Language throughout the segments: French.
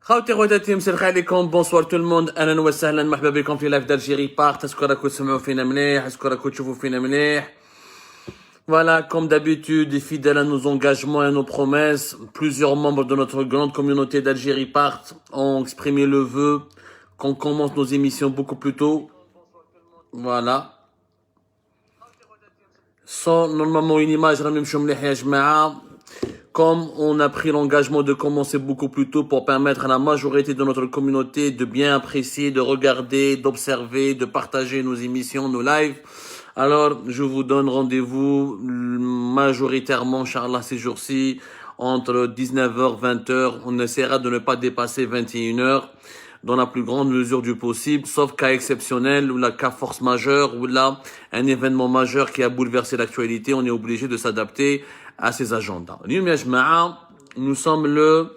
خوتي خواتاتي مساء الخير عليكم بونسوار تو الموند اهلا وسهلا مرحبا بكم في لايف d'Algérie بارت اشكر راكم تسمعوا فينا مليح اشكر راكم تشوفوا فينا مليح. Voilà, comme d'habitude, et fidèles à nos engagements et à nos promesses, plusieurs membres de notre grande communauté d'Algérie Part ont exprimé le vœu qu'on commence nos émissions beaucoup plus tôt. Voilà. Sans normalement une image, comme on a pris l'engagement de commencer beaucoup plus tôt pour permettre à la majorité de notre communauté de bien apprécier, de regarder, d'observer, de partager nos émissions, nos lives. Alors, je vous donne rendez-vous majoritairement, Inch'Allah, ces jours-ci, entre 19h, 20h. On essaiera de ne pas dépasser 21h dans la plus grande mesure du possible, sauf cas exceptionnel ou la cas force majeure ou là, un événement majeur qui a bouleversé l'actualité. On est obligé de s'adapter à ces agendas. Nous sommes le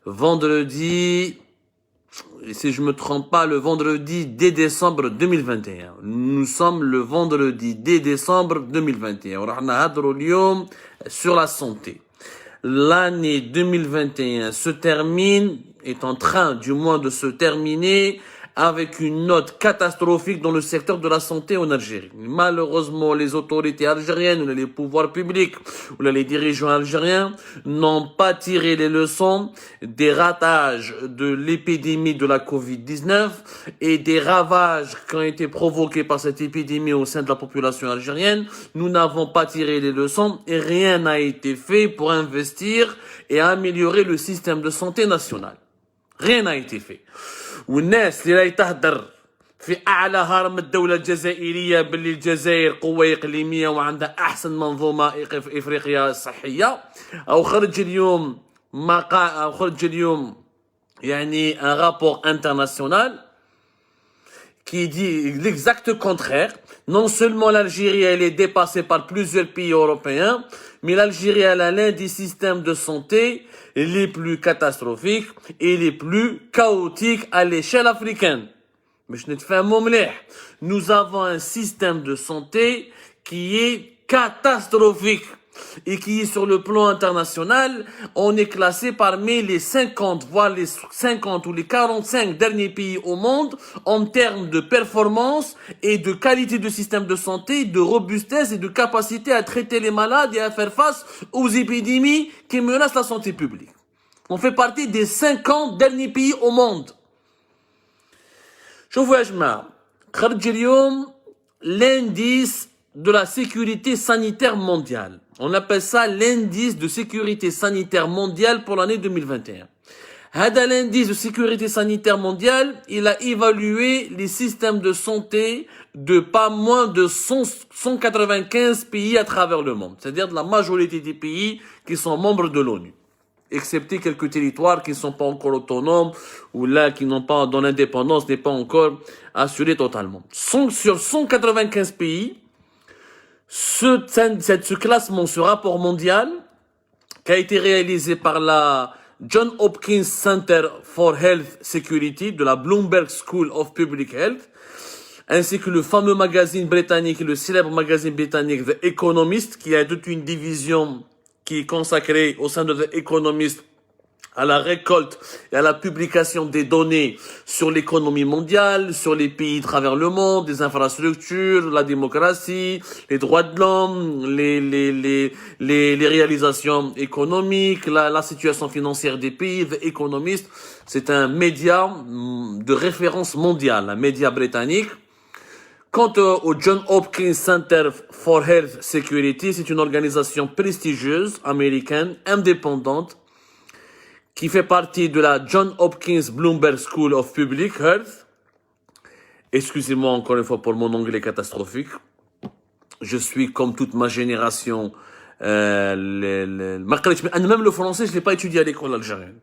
vendredi, si je me trompe pas, le vendredi 10 décembre 2021. Nous sommes le vendredi 10 décembre 2021. Sur la santé. L'année 2021 se termine, est en train du moins de se terminer avec une note catastrophique dans le secteur de la santé en Algérie. Malheureusement, les autorités algériennes, ou les pouvoirs publics, ou les dirigeants algériens n'ont pas tiré les leçons des ratages de l'épidémie de la Covid-19 et des ravages qui ont été provoqués par cette épidémie au sein de la population algérienne. Nous n'avons pas tiré les leçons et rien n'a été fait pour investir et améliorer le système de santé national. Rien n'a été fait. والناس اللي راهي تهدر في اعلى هرم الدوله الجزائريه باللي الجزائر قوه اقليميه وعندها احسن منظومه افريقيه صحيه او خرج اليوم يعني un rapport international qui dit l'exact contraire. Non seulement l'Algérie elle est dépassée par plusieurs pays européens, mais l'Algérie elle a l'un des systèmes de santé les plus catastrophiques et les plus chaotiques à l'échelle africaine. Mais je ne te fais un mot mlih. Nous avons un système de santé qui est catastrophique et qui est sur le plan international, on est classé parmi les 50, voire les 50 ou les 45 derniers pays au monde en termes de performance et de qualité du système de santé, de robustesse et de capacité à traiter les malades et à faire face aux épidémies qui menacent la santé publique. On fait partie des 50 derniers pays au monde. شوفوا يا جماعة خرج اليوم l'indice de la sécurité sanitaire mondiale. On appelle ça l'indice de sécurité sanitaire mondiale pour l'année 2021. L'indice de sécurité sanitaire mondiale, il a évalué les systèmes de santé de pas moins de 195 pays à travers le monde. C'est-à-dire de la majorité des pays qui sont membres de l'ONU. Excepté quelques territoires qui ne sont pas encore autonomes ou là qui n'ont pas, dont l'indépendance n'est pas encore assurée totalement. Sur 195 pays, ce classement, ce rapport mondial, qui a été réalisé par la Johns Hopkins Center for Health Security de la Bloomberg School of Public Health, ainsi que le fameux magazine britannique, le célèbre magazine britannique The Economist, qui a toute une division qui est consacrée au sein de The Economist à la récolte et à la publication des données sur l'économie mondiale, sur les pays à travers le monde, les infrastructures, la démocratie, les droits de l'homme, les réalisations économiques, la situation financière des pays. The Economist, c'est un média de référence mondiale, un média britannique. Quant au Johns Hopkins Center for Health Security, c'est une organisation prestigieuse, américaine, indépendante, qui fait partie de la Johns Hopkins Bloomberg School of Public Health. Excusez-moi encore une fois pour mon anglais catastrophique. Je suis comme toute ma génération, même le français, je ne l'ai pas étudié à l'école algérienne.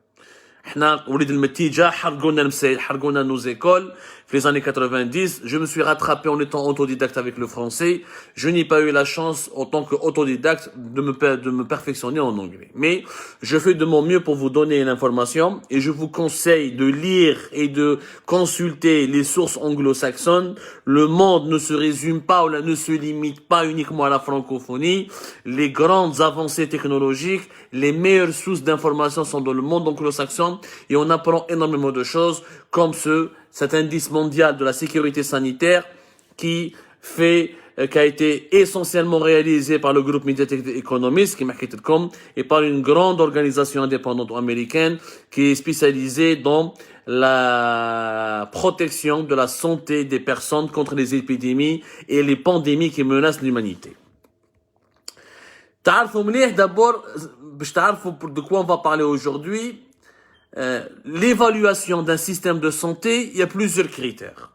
احنا وليد المتيجة حرقونا المسايد حرقونا nos écoles في les années 90. Je me suis rattrapé en étant autodidacte avec le français. Je n'ai pas eu la chance en tant qu'autodidacte de me perfectionner en anglais. Mais je fais de mon mieux pour vous donner l'information et je vous conseille de lire et de consulter les sources anglo-saxonnes. Le monde ne se résume pas ou ne se limite pas uniquement à la francophonie. Les grandes avancées technologiques, les meilleures sources d'informations sont dans le monde anglo-saxon. l'éducation, et on apprend énormément de choses, comme cet indice mondial de la sécurité sanitaire qui a été essentiellement réalisé par le groupe Mediatek Economist, et par une grande organisation indépendante américaine qui est spécialisée dans la protection de la santé des personnes contre les épidémies et les pandémies qui menacent l'humanité. D'abord, de quoi on va parler aujourd'hui, l'évaluation d'un système de santé, il y a plusieurs critères.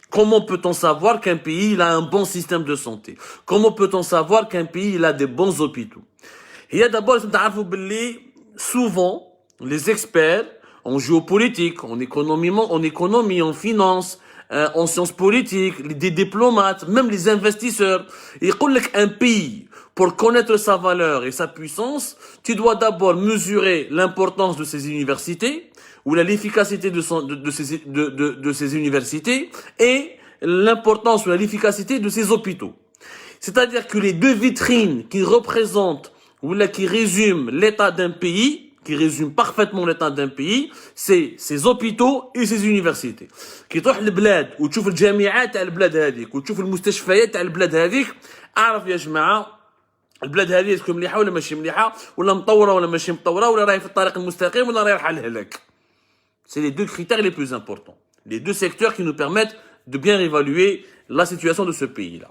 Comment peut-on savoir qu'un pays il a un bon système de santé? Comment peut-on savoir qu'un pays il a des bons hôpitaux? Il y a d'abord, souvent, les experts en géopolitique, en économie, en finance, en sciences politiques, des diplomates, même les investisseurs, ils disent qu'un pays, pour connaître sa valeur et sa puissance, tu dois d'abord mesurer l'importance de ses universités, ou l'efficacité de ces universités, et l'importance ou l'efficacité de ces hôpitaux. C'est-à-dire que les deux vitrines qui représentent, ou là, qui résument l'état d'un pays, qui résument parfaitement l'état d'un pays, c'est ses hôpitaux et ses universités. كي تروح للبلاد وتشوف الجامعات تاع البلاد هذيك وتشوف المستشفيات تاع البلاد هذيك، اعرف يا جماعه البلاد هذه تكون مليحه ولا ماشي مليحه، ولا مطوره ولا ماشي مطوره، ولا راهي في الطريق المستقيم ولا راهي رايحه للهلاك. C'est les deux critères les plus importants. Les deux secteurs qui nous permettent de bien évaluer la situation de ce pays-là.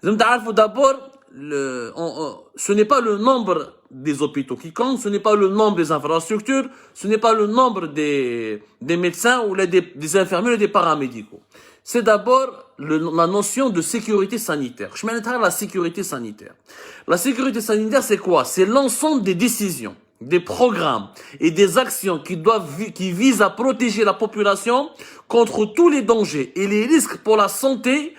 D'abord, ce n'est pas le nombre des hôpitaux qui compte, ce n'est pas le nombre des infrastructures, ce n'est pas le nombre des médecins ou des infirmiers ou des paramédicaux. C'est d'abord la notion de sécurité sanitaire. Je m'arrête à la sécurité sanitaire. La sécurité sanitaire, c'est quoi? C'est l'ensemble des décisions, des programmes et des actions qui visent à protéger la population contre tous les dangers et les risques pour la santé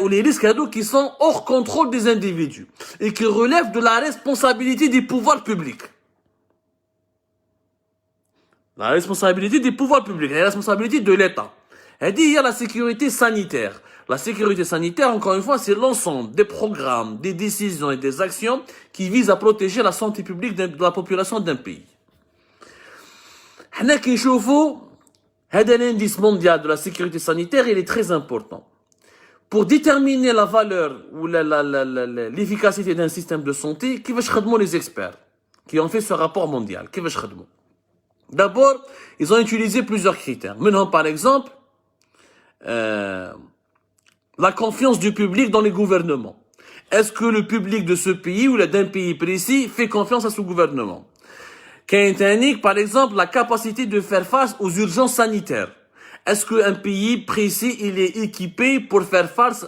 les risques qui sont hors contrôle des individus et qui relèvent de la responsabilité des pouvoirs publics. La responsabilité des pouvoirs publics, la responsabilité de l'État. Elle dit, il y a la sécurité sanitaire. La sécurité sanitaire, encore une fois, c'est l'ensemble des programmes, des décisions et des actions qui visent à protéger la santé publique de la population d'un pays. L'indice mondial de la sécurité sanitaire, il est très important. Pour déterminer la valeur ou l'efficacité d'un système de santé, qui va les experts qui ont fait ce rapport mondial? D'abord, ils ont utilisé plusieurs critères. Maintenant, par exemple, la confiance du public dans les gouvernements. Est-ce que le public de ce pays ou d'un pays précis fait confiance à ce gouvernement? Par exemple, la capacité de faire face aux urgences sanitaires. Est-ce qu'un pays précis, il est équipé pour faire face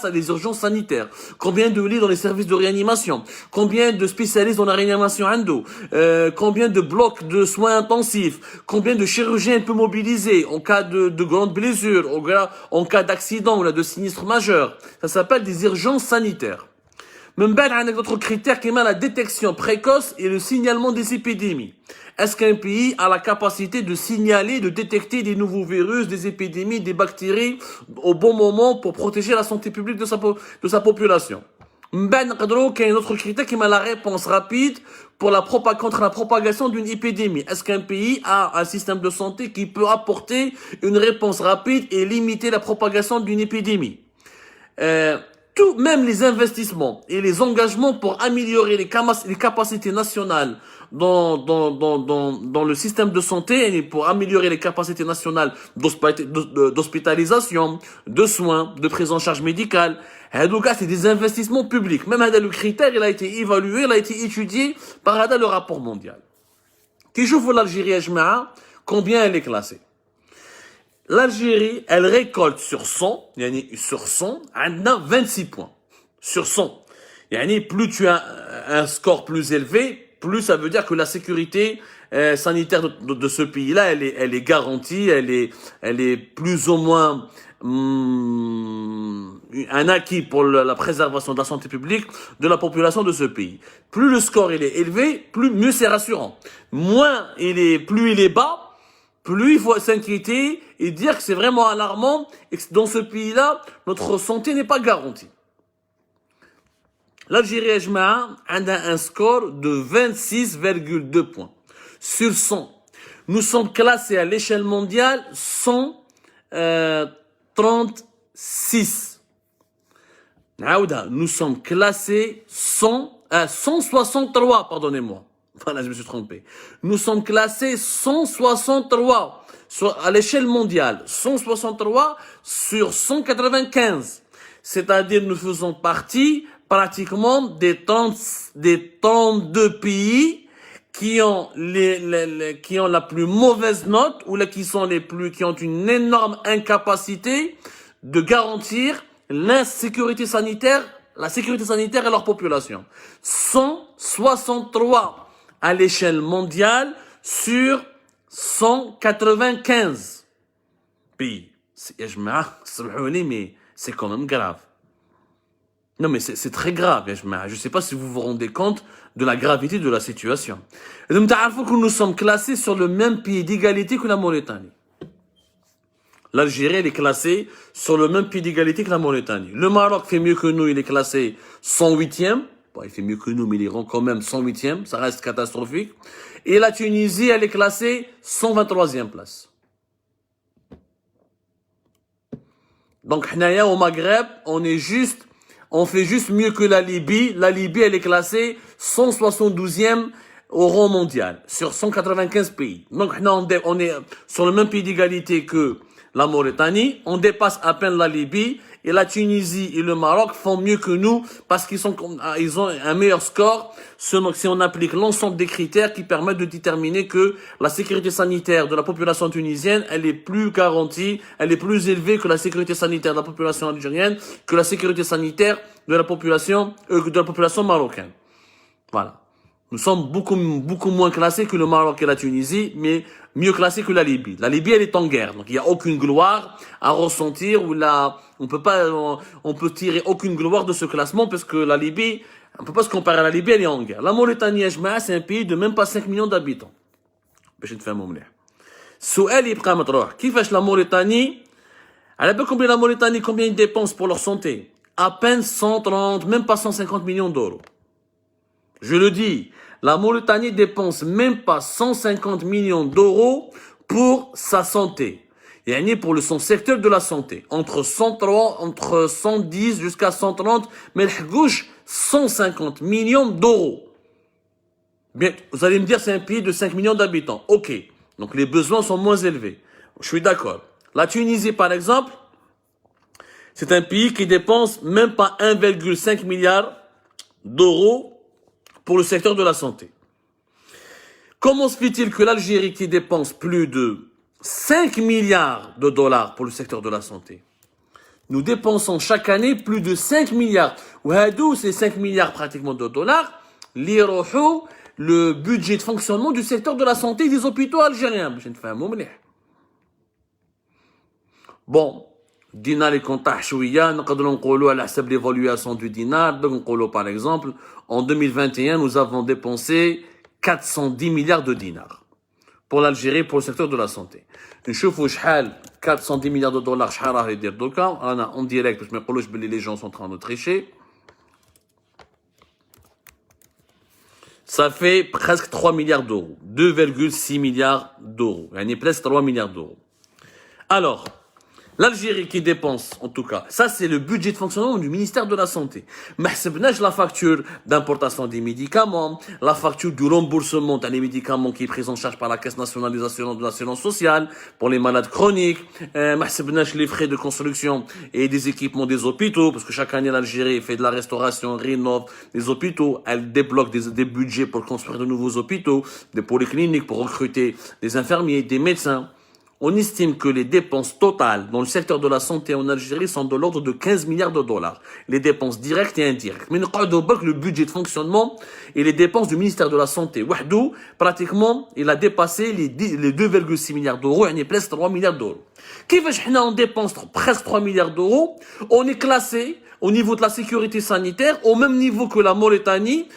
à des urgences sanitaires? Combien de lits dans les services de réanimation? Combien de spécialistes dans la réanimation endo? Combien de blocs de soins intensifs? Combien de chirurgiens peut mobiliser en cas de grandes blessures, en cas d'accident ou de sinistre majeur? Ça s'appelle des urgences sanitaires. Même avec d'autres critères qui mènent à la détection précoce et le signalement des épidémies. Est-ce qu'un pays a la capacité de signaler, de détecter des nouveaux virus, des épidémies, des bactéries au bon moment pour protéger la santé publique de sa population? Il y a un autre critère qui mène à la réponse rapide contre la propagation d'une épidémie. Est-ce qu'un pays a un système de santé qui peut apporter une réponse rapide et limiter la propagation d'une épidémie? Même les investissements et les engagements pour améliorer les capacités nationales dans le système de santé et pour améliorer les capacités nationales d'hospitalisation, de soins, de prise en charge médicale. C'est des investissements publics. Même le critère, il a été évalué, il a été étudié par le rapport mondial. Qui joue l'Algérie, combien elle est classée? L'Algérie, elle récolte sur 100, elle a 26 points. Sur 100. Plus tu as un score plus élevé, plus ça veut dire que la sécurité sanitaire de ce pays-là, elle est garantie, elle est plus ou moins un acquis pour la préservation de la santé publique de la population de ce pays. Plus le score il est élevé, mieux c'est rassurant. Plus il est bas, plus il faut s'inquiéter et dire que c'est vraiment alarmant et que dans ce pays-là, notre santé n'est pas garantie. L'Algérie a un score de 26,2 points. sur 100. Nous sommes classés à l'échelle mondiale 136. Nous sommes classés 163, pardonnez-moi. Voilà, je me suis trompé. Nous sommes classés 163 à l'échelle mondiale. 163 sur 195. C'est-à-dire, nous faisons partie pratiquement des 32 pays qui ont qui ont la plus mauvaise note ou qui ont une énorme incapacité de garantir la sécurité sanitaire et leur population. 163 à l'échelle mondiale sur 195 pays. Mais c'est quand même grave. Non, mais c'est très grave. Je ne sais pas si vous vous rendez compte de la gravité de la situation. Et donc, que nous sommes classés sur le même pied d'égalité que la Mauritanie. L'Algérie, elle est classée sur le même pied d'égalité que la Mauritanie. Le Maroc fait mieux que nous, il est classé 108e. Bon, il fait mieux que nous, mais il est quand même 108e. Ça reste catastrophique. Et la Tunisie, elle est classée 123e place. Donc, au Maghreb, on fait juste mieux que la Libye. La Libye, elle est classée 172e au rang mondial sur 195 pays. Donc, on est sur le même pied d'égalité que la Mauritanie. On dépasse à peine la Libye. Et la Tunisie et le Maroc font mieux que nous parce qu'ils ont un meilleur score si on applique l'ensemble des critères qui permettent de déterminer que la sécurité sanitaire de la population tunisienne, elle est plus garantie, elle est plus élevée que la sécurité sanitaire de la population algérienne, que la sécurité sanitaire de la population marocaine. Voilà. Nous sommes beaucoup moins classés que le Maroc et la Tunisie, mais mieux classés que la Libye. La Libye, elle est en guerre, donc il n'y a aucune gloire à ressentir on peut tirer aucune gloire de ce classement parce que la Libye, on peut pas se comparer à la Libye, elle est en guerre. La Mauritanie, c'est un pays de même pas 5 millions d'habitants. باش نتفاهموا مليح. السؤال يبقى مطروح. كيفاش la Mauritanie, على بالكم combien la Mauritanie, combien ils dépensent pour leur santé? À peine 130, même pas 150 millions d'euros. Je le dis, la Mauritanie dépense même pas 150 millions d'euros pour sa santé. Et pour son secteur de la santé. Entre 110 jusqu'à 130, mais gauche 150 millions d'euros. Bien, vous allez me dire, c'est un pays de 5 millions d'habitants. Ok. Donc les besoins sont moins élevés. Je suis d'accord. La Tunisie, par exemple, c'est un pays qui dépense même pas 1,5 milliard d'euros pour le secteur de la santé. Comment se fait-il que l'Algérie, qui dépense plus de 5 milliards de dollars pour le secteur de la santé, nous dépensons chaque année plus de 5 milliards. Ou c'est 5 milliards pratiquement de dollars, le budget de fonctionnement du secteur de la santé et des hôpitaux algériens. Bon, dinar et compta chouïa, nous avons l'évaluation du dinar. Donc, par exemple, en 2021, nous avons dépensé 410 milliards de dinars pour l'Algérie, pour le secteur de la santé. نشوفوا شحال 410 milliards de dollars شحال راه يدير دوكا انا en direct باش ما يقولوش باللي les gens sont en train de tricher. Ça fait presque 3 milliards d'euros, 2,6 milliards d'euros, يعني presque 3 milliards d'euros. Alors, l'Algérie qui dépense, en tout cas, ça c'est le budget de fonctionnement du ministère de la Santé. Mais la facture d'importation des médicaments, la facture du remboursement des médicaments qui est prise en charge par la Caisse nationale des assurances sociales pour les malades chroniques, les frais de construction et des équipements des hôpitaux, parce que chaque année l'Algérie fait de la restauration, rénove des hôpitaux, elle débloque des budgets pour construire de nouveaux hôpitaux, des polycliniques pour recruter des infirmiers, des médecins. On estime que les dépenses totales dans le secteur de la santé en Algérie sont de l'ordre de 15 milliards de dollars. Les dépenses directes et indirectes. Mais le budget de fonctionnement et les dépenses du ministère de la Santé, pratiquement, il a dépassé les 2,6 milliards d'euros, il y a presque 3 milliards d'euros. On dépense presque 3 milliards d'euros, on est classé au niveau de la sécurité sanitaire au même niveau que la Mauritanie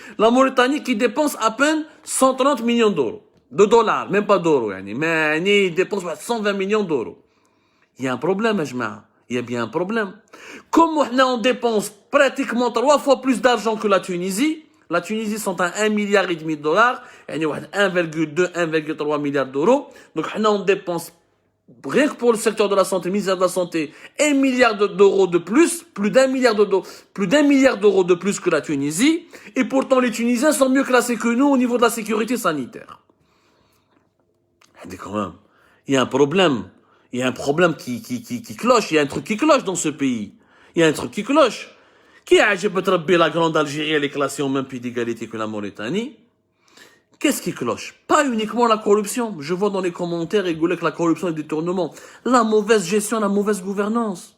qui dépense à peine 130 millions d'euros. De dollars, même pas d'euros, mais ils dépensent 120 millions d'euros. Il y a un problème, il y a bien un problème. Comme on dépense pratiquement 3 fois plus d'argent que la Tunisie, La Tunisie sont à 1,5 milliard de dollars, et 1,2, 1,3 milliard d'euros. Donc, on dépense, rien que pour le secteur de la santé, le ministère de la Santé, 1 milliard d'euros de plus, plus d'un milliard d'euros de plus que la Tunisie. Et pourtant, les Tunisiens sont mieux classés que nous au niveau de la sécurité sanitaire. Quand même, il y a un problème. Il y a un problème qui cloche. Il y a un truc qui cloche dans ce pays. Il y a un truc qui cloche. Qui a ajibé la grande Algérie, elle est classée au même pied d'égalité que la Mauritanie? Qu'est-ce qui cloche? Pas uniquement la corruption. Je vois dans les commentaires rigoler que la corruption et le détournement. La mauvaise gestion, la mauvaise gouvernance.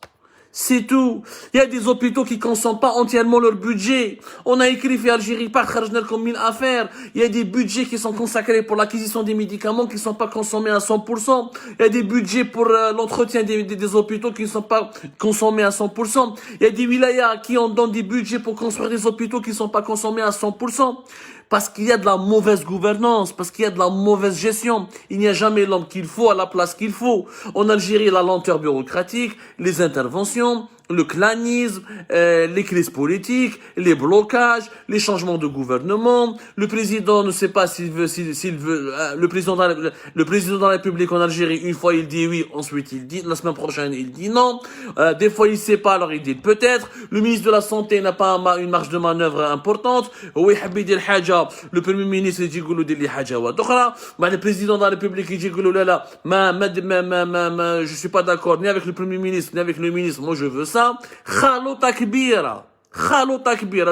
C'est tout. Il y a des hôpitaux qui ne consomment pas entièrement leur budget. On a écrit fait Algérie par Kharjnel comme 1000 affaires. Il y a des budgets qui sont consacrés pour l'acquisition des médicaments qui ne sont pas consommés à 100%. Il y a des budgets pour l'entretien des hôpitaux qui ne sont pas consommés à 100%. Il y a des wilayas qui ont donné des budgets pour construire des hôpitaux qui ne sont pas consommés à 100%. Parce qu'il y a de la mauvaise gouvernance, parce qu'il y a de la mauvaise gestion. Il n'y a jamais l'homme qu'il faut à la place qu'il faut. En Algérie, la lenteur bureaucratique, les interventions, le clanisme, les crises politiques, les blocages, les changements de gouvernement. Le président ne sait pas s'il veut, le président de la République en Algérie, une fois il dit oui, ensuite il dit, la semaine prochaine il dit non. Des fois il sait pas, alors il dit peut-être. Le ministre de la Santé n'a pas une marge de manœuvre importante. Oui, le premier ministre il dit le président de la République il dit je suis pas d'accord ni avec le premier ministre ni avec le ministre, moi je veux ça. Khalota kbira.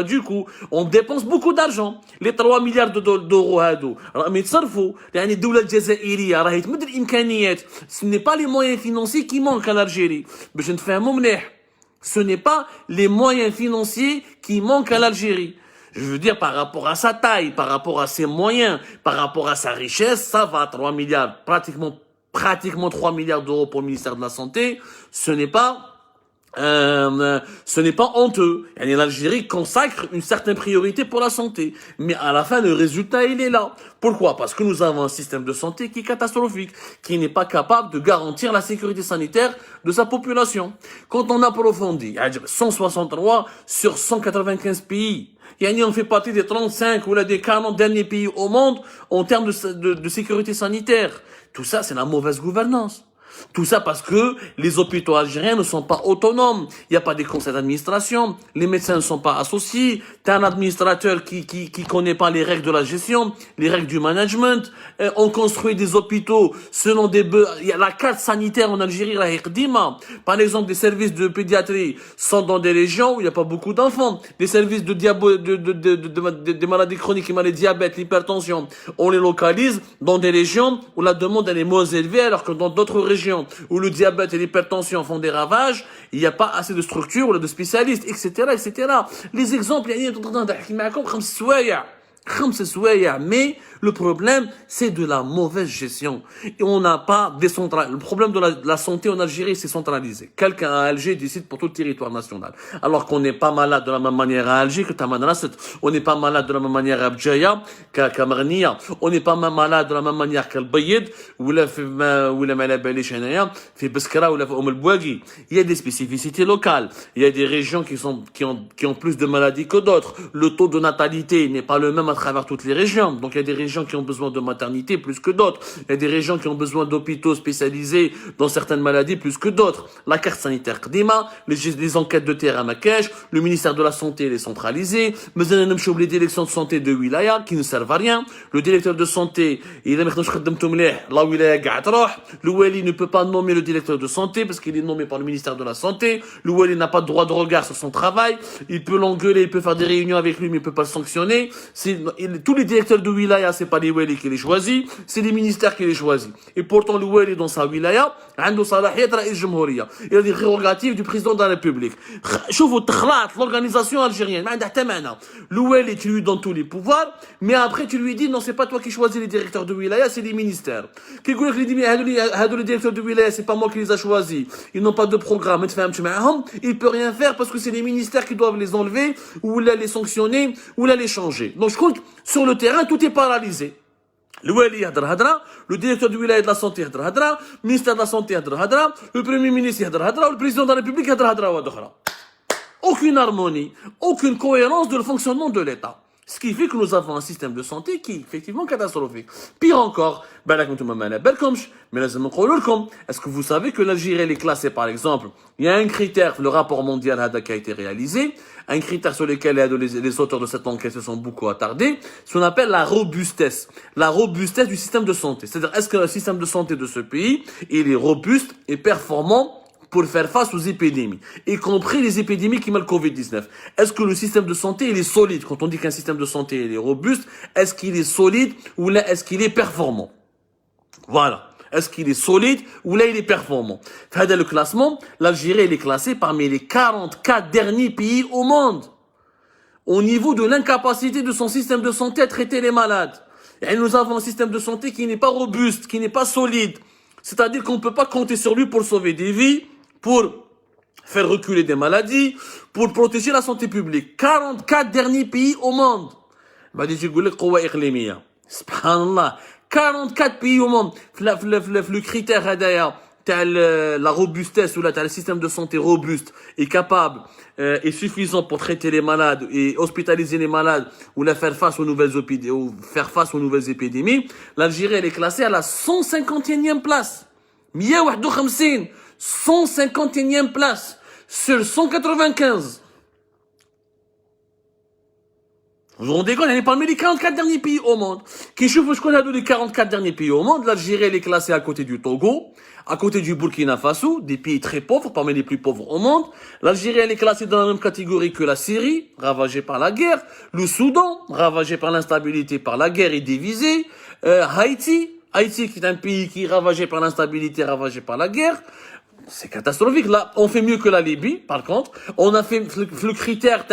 Du coup, on dépense beaucoup d'argent. Les 3 milliards d'euros هادو راهم يتصرفوا يعني الدولة الجزائرية راهي تمد الإمكانيات. Ce n'est pas les moyens financiers qui manquent à l'Algérie. باش نتفاهموا مليح. Ce n'est pas les moyens financiers qui manquent à l'Algérie. Je veux dire, par rapport à sa taille, par rapport à ses moyens, par rapport à sa richesse, ça va, 3 milliards, pratiquement 3 milliards d'euros pour le ministère de la Santé, ce n'est pas honteux. Et l'Algérie consacre une certaine priorité pour la santé. Mais à la fin, le résultat, il est là. Pourquoi? Parce que nous avons un système de santé qui est catastrophique, qui n'est pas capable de garantir la sécurité sanitaire de sa population. Quand on approfondit, 163 sur 195 pays, on fait partie des 35 ou des 40 derniers pays au monde en termes de sécurité sanitaire. Tout ça, c'est la mauvaise gouvernance. Tout ça parce que les hôpitaux algériens ne sont pas autonomes. Il n'y a pas des conseils d'administration. Les médecins ne sont pas associés. T'as un administrateur qui connaît pas les règles de la gestion, les règles du management. On construit des hôpitaux selon il y a la carte sanitaire en Algérie, la Hirdima. Par exemple, des services de pédiatrie sont dans des régions où il n'y a pas beaucoup d'enfants. Des services des maladies chroniques, le diabète, l'hypertension, on les localise dans des régions où la demande elle est moins élevée, alors que dans d'autres régions où le diabète et l'hypertension font des ravages, il n'y a pas assez de structures ou de spécialistes, etc., etc. Les exemples, mais le problème, c'est de la mauvaise gestion. Et on n'a pas décentralisé. Le problème de la santé en Algérie, c'est centralisé. Quelqu'un à Alger décide pour tout le territoire national. Alors qu'on n'est pas malade de la même manière à Alger que Tamanrasset. On n'est pas malade de la même manière à Bdjaïa qu'à Marnia. On n'est pas malade de la même manière qu'à Al-Bayid ou la Malabali Chanaya, fait Beskara ou la Oum El-Bouagui. Il y a des spécificités locales. Il y a des régions qui ont plus de maladies que d'autres. Le taux de natalité n'est pas le même à travers toutes les régions. Donc il y a des régions qui ont besoin de maternité plus que d'autres. Il y a des régions qui ont besoin d'hôpitaux spécialisés dans certaines maladies plus que d'autres. La carte sanitaire Kdima, les enquêtes de terrain Makash, le ministère de la Santé est centralisé, mais on a oublié des élections de santé de wilaya qui ne servent à rien. Le directeur de santé, il a la wilaya le wali ne peut pas nommer le directeur de santé parce qu'il est nommé par le ministère de la Santé. Le wali n'a pas de droit de regard sur son travail. Il peut l'engueuler, il peut faire des réunions avec lui, mais il peut pas le sanctionner. Tous les directeurs de wilaya, c'est pas les wali qui les choisissent, c'est les ministères qui les choisissent. Et pourtant, le wali dans sa wilaya, il a des prérogatives du président de la République. L'organisation algérienne, le wali, tu lui donnes tous les pouvoirs, mais après tu lui dis, non, c'est pas toi qui choisis les directeurs de wilaya, c'est les ministères. Les directeurs de wilaya, c'est pas moi qui les a choisis. Ils n'ont pas de programme. Il peut rien faire parce que c'est les ministères qui doivent les enlever, ou les sanctionner, ou les changer. Donc je crois que sur le terrain, tout est paralysé. Le wali yadr hadra, le directeur du wilaya de la santé yadr hadra, le ministère de la santé yadr hadra, le premier ministre yadr hadra, le président de la République yadr hadra wa dakhra. Aucune harmonie, aucune cohérence de le fonctionnement de l'État. Ce qui fait que nous avons un système de santé qui est effectivement catastrophique. Pire encore, est-ce que vous savez que l'Algérie elle est classée par exemple, il y a un critère, le rapport mondial qui a été réalisé, un critère sur lequel les auteurs de cette enquête se sont beaucoup attardés, ce qu'on appelle la robustesse du système de santé. C'est-à-dire, est-ce que le système de santé de ce pays, il est robuste et performant pour faire face aux épidémies, y compris les épidémies qui mettent le Covid-19. Est-ce que le système de santé, il est solide? Quand on dit qu'un système de santé, il est robuste, est-ce qu'il est solide ou là, est-ce qu'il est performant? Voilà. Est-ce qu'il est solide ou là, il est performant? Dans le classement, l'Algérie, elle est classée parmi les 44 derniers pays au monde au niveau de l'incapacité de son système de santé à traiter les malades. Et nous avons un système de santé qui n'est pas robuste, qui n'est pas solide. C'est-à-dire qu'on ne peut pas compter sur lui pour sauver des vies, pour faire reculer des maladies, pour protéger la santé publique. 44 derniers pays au monde. Subhanallah. 44 pays au monde. Le critère la robustesse ou le système de santé robuste est capable et suffisant pour traiter les malades et hospitaliser les malades ou faire face aux nouvelles épidémies. L'Algérie elle est classée à la 151e place. 151e place sur 195. Vous vous rendez compte, elle est parmi les 44 derniers pays au monde. Qui chauffe, je connais les 44 derniers pays au monde. L'Algérie, elle est classée à côté du Togo, à côté du Burkina Faso, des pays très pauvres, parmi les plus pauvres au monde. L'Algérie, elle est classée dans la même catégorie que la Syrie, ravagée par la guerre. Le Soudan, ravagé par l'instabilité, par la guerre et divisé. Haïti qui est un pays qui est ravagé par l'instabilité, ravagé par la guerre. C'est catastrophique. Là, on fait mieux que la Libye, par contre. On a fait le critère,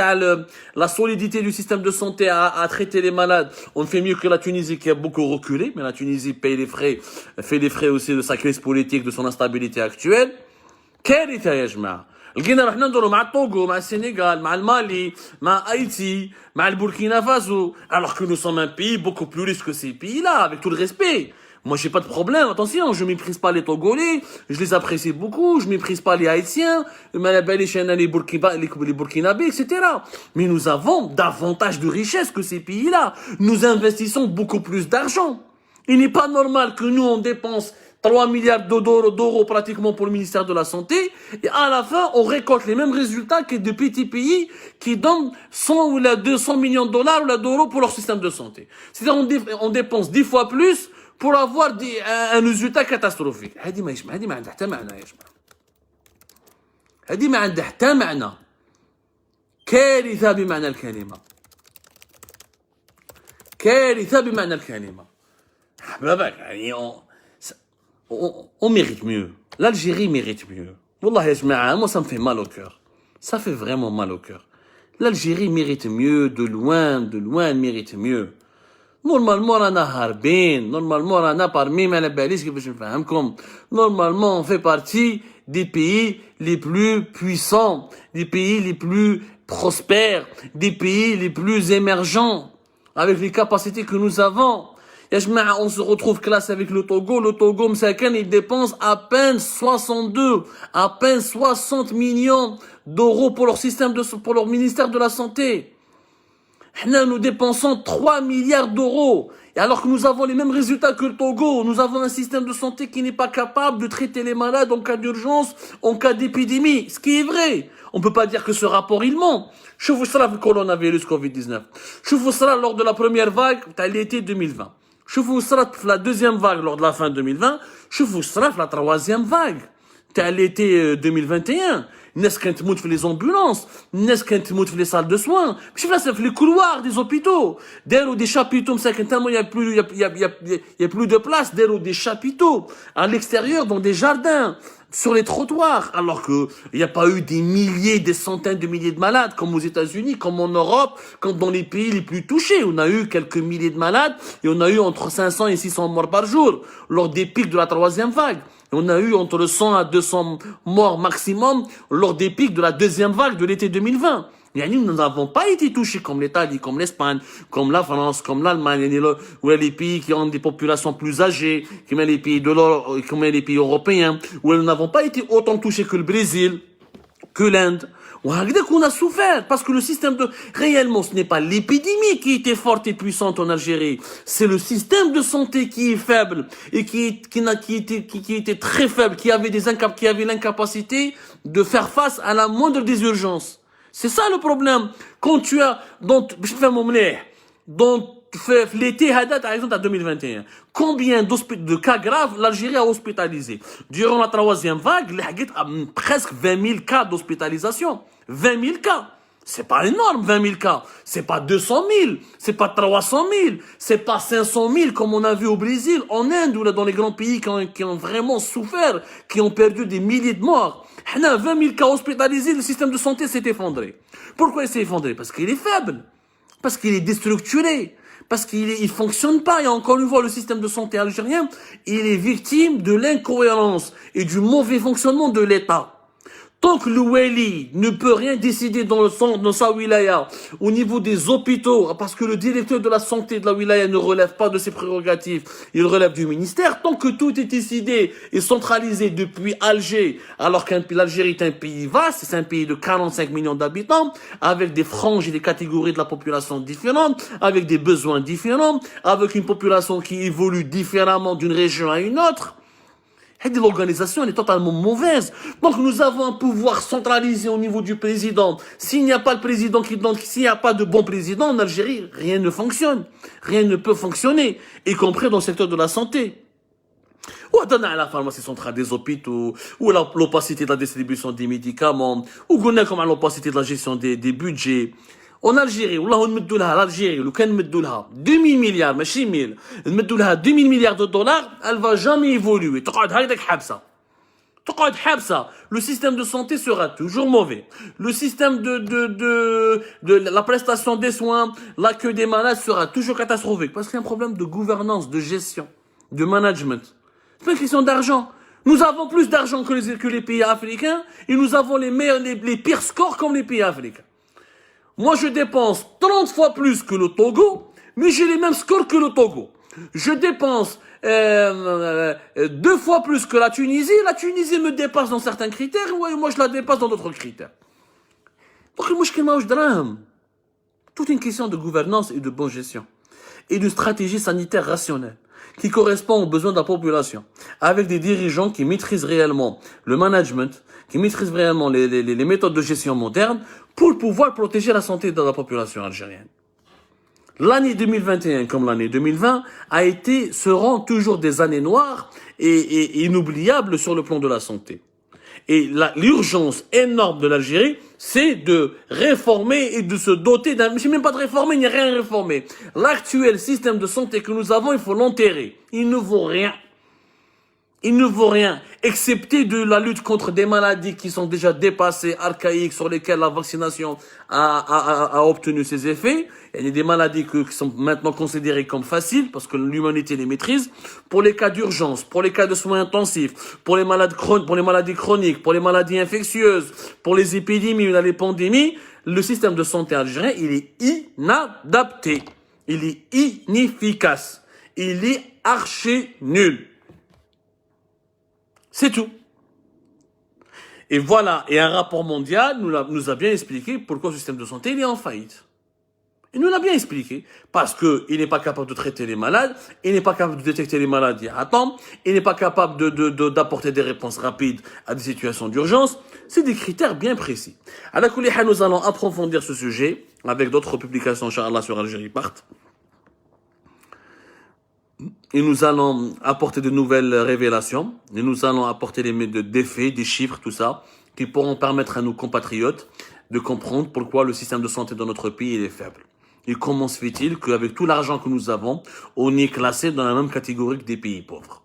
la solidité du système de santé à traiter les malades. On fait mieux que la Tunisie qui a beaucoup reculé. Mais la Tunisie paye les frais, fait les frais aussi de sa crise politique, de son instabilité actuelle. كارثة يا جماعة. لقينا رحنا ندورو مع الطوغو, مع السنغال, مع المالي, مع Haïti, مع le Burkina Faso. Alors que nous sommes un pays beaucoup plus riche que ces pays-là, avec tout le respect. Moi, j'ai pas de problème. Attention, je méprise pas les Togolais. Je les apprécie beaucoup. Je méprise pas les Haïtiens, les Burkinabés, etc. Mais nous avons davantage de richesses que ces pays-là. Nous investissons beaucoup plus d'argent. Il n'est pas normal que nous, on dépense 3 milliards d'euros pratiquement pour le ministère de la Santé, et à la fin, on récolte les mêmes résultats que de petits pays qui donnent 100 ou 200 millions de dollars ou d'euros pour leur système de santé. C'est-à-dire, on dépense 10 fois plus pour avoir un résultat catastrophique. هذه ما عندها حتى معنى يا جماعة. هذه ما عندها حتى معنى. كارثة بمعنى الكلمة. كارثة بمعنى الكلمة. يعني on mérite mieux. L'Algérie mérite mieux. Wallah ya jama'a, moi ça me fait mal au cœur. Ça fait vraiment mal au cœur. L'Algérie mérite mieux, de loin, elle mérite mieux. Normalement, رانا هاربين. Normalement, رانا parmi ما على باليش كيفاش نفهمكم. Normalement, on fait partie des pays les plus puissants, des pays les plus prospères, des pays les plus émergents, avec les capacités que nous avons. Ya jma'a, on se retrouve classé avec le Togo. Le Togo, msakan, il dépense à peine 60 millions d'euros pour leur pour leur ministère de la Santé. Nous dépensons 3 milliards d'euros. Et alors que nous avons les mêmes résultats que le Togo, nous avons un système de santé qui n'est pas capable de traiter les malades en cas d'urgence, en cas d'épidémie. Ce qui est vrai. On ne peut pas dire que ce rapport, il ment. شوفوا صرا في الكورونا Covid-19. شوفوا صرا lors de la première vague, l'été 2020. شوفوا صرا في la deuxième vague lors de la fin 2020. شوفوا صرا في la troisième vague. l'été 2021. الناس كانت تموت في les ambulances, الناس كانت تموت في les salles de soins, مش في les couloirs des hôpitaux. داروا des chapiteaux مساكن tellement il y a plus de place, داروا des chapiteaux à l'extérieur dans des jardins, sur les trottoirs, alors que il n'y a pas eu des milliers, des centaines de milliers de malades comme aux États-Unis, comme en Europe, comme dans les pays les plus touchés. On a eu quelques milliers de malades et on a eu entre 500 et 600 morts par jour lors des pics de la troisième vague. Et on a eu entre 100 à 200 morts maximum lors des pics de la deuxième vague de l'été 2020. Et nous n'avons pas été touchés comme l'Italie, comme l'Espagne, comme la France, comme l'Allemagne, ou les pays qui ont des populations plus âgées, comme les pays de l'Europe, comme les pays européens, où nous n'avons pas été autant touchés que le Brésil, que l'Inde. On a souffert parce que le système de réellement ce n'est pas l'épidémie qui était forte et puissante en Algérie, c'est le système de santé qui est faible et qui était très faible, qui avait l'incapacité de faire face à la moindre des urgences. C'est ça le problème. Quand tu as dans l'été par exemple en 2021, combien de cas graves l'Algérie a hospitalisé? Durant la troisième vague, presque 20 000 cas d'hospitalisation. 20 000 cas. C'est pas énorme, 20 000 cas. C'est pas 200 000, c'est pas 300 000, c'est pas 500 000 comme on a vu au Brésil, en Inde ou là dans les grands pays qui ont vraiment souffert, qui ont perdu des milliers de morts. 20 000 cas hospitalisés, le système de santé s'est effondré. Pourquoi il s'est effondré? Parce qu'il est faible. Parce qu'il est déstructuré. Parce qu'il fonctionne pas. Et encore une fois, le système de santé algérien, il est victime de l'incohérence et du mauvais fonctionnement de l'État. Tant que le Wali ne peut rien décider dans le centre, dans sa wilaya, au niveau des hôpitaux, parce que le directeur de la santé de la wilaya ne relève pas de ses prérogatives, il relève du ministère, tant que tout est décidé et centralisé depuis Alger, alors l'Algérie est un pays vaste, c'est un pays de 45 millions d'habitants, avec des franges et des catégories de la population différentes, avec des besoins différents, avec une population qui évolue différemment d'une région à une autre. L'organisation est totalement mauvaise. Donc nous avons un pouvoir centralisé au niveau du président. S'il n'y a pas le président s'il n'y a pas de bon président en Algérie, rien ne fonctionne. Rien ne peut fonctionner, y compris dans le secteur de la santé. Ou à la pharmacie centrale des hôpitaux, ou l'opacité de la distribution des médicaments, ou comme l'opacité de la gestion des budgets. En Algérie, l'Algérie, le can 2000 milliards, ماشي 1000, 2000 milliards de dollars, elle va jamais évoluer. Le système de santé sera toujours mauvais. Le système de la prestation des soins, l'accueil des malades sera toujours catastrophique. Parce qu'il y a un problème de gouvernance, de gestion, de management. C'est pas une question d'argent. Nous avons plus d'argent que les pays africains et nous avons les pires scores comme les pays africains. Moi, je dépense 30 fois plus que le Togo, mais j'ai les mêmes scores que le Togo. Je dépense 2 fois plus que la Tunisie. La Tunisie me dépasse dans certains critères, et moi, je la dépasse dans d'autres critères. Donc, toute une question de gouvernance et de bonne gestion. Et d'une stratégie sanitaire rationnelle, qui correspond aux besoins de la population, avec des dirigeants qui maîtrisent réellement le management, qui maîtrisent réellement les méthodes de gestion modernes, pour pouvoir protéger la santé de la population algérienne. L'année 2021 comme l'année 2020 seront toujours des années noires et inoubliables sur le plan de la santé. Et l'urgence énorme de l'Algérie, c'est de réformer et de se doter d'un... Je sais même pas de réformer, il n'y a rien à réformer. L'actuel système de santé que nous avons, il faut l'enterrer. Il ne vaut rien. Il ne vaut rien, excepté de la lutte contre des maladies qui sont déjà dépassées, archaïques, sur lesquelles la vaccination a obtenu ses effets. Il y a des maladies qui sont maintenant considérées comme faciles, parce que l'humanité les maîtrise. Pour les cas d'urgence, pour les cas de soins intensifs, pour les maladies chroniques, pour les maladies infectieuses, pour les épidémies ou les pandémies, le système de santé algérien, il est inadapté. Il est inefficace. Il est archi nul. C'est tout. Et voilà, et un rapport mondial nous a bien expliqué pourquoi le système de santé il est en faillite. Il nous l'a bien expliqué. Parce qu'il n'est pas capable de traiter les malades, il n'est pas capable de détecter les maladies à temps, il n'est pas capable d'apporter des réponses rapides à des situations d'urgence. C'est des critères bien précis. À la Kouliha, nous allons approfondir ce sujet avec d'autres publications, Inch'Allah, sur Algérie Part. Et nous allons apporter de nouvelles révélations, et nous allons apporter des faits, des chiffres, tout ça, qui pourront permettre à nos compatriotes de comprendre pourquoi le système de santé dans notre pays est faible. Et comment se fait-il qu'avec tout l'argent que nous avons, on est classé dans la même catégorie que des pays pauvres?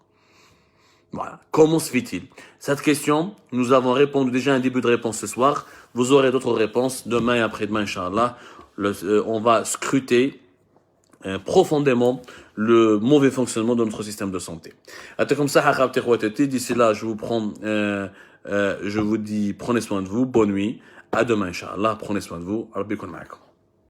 Voilà. Comment se fait-il? Cette question, nous avons répondu déjà un début de réponse ce soir. Vous aurez d'autres réponses demain et après-demain, Inch'Allah. On va scruter profondément le mauvais fonctionnement de notre système de santé. D'ici là, je vous dis, prenez soin de vous, bonne nuit, à demain, Inch'Allah, prenez soin de vous, Rabbi kun ma'akum.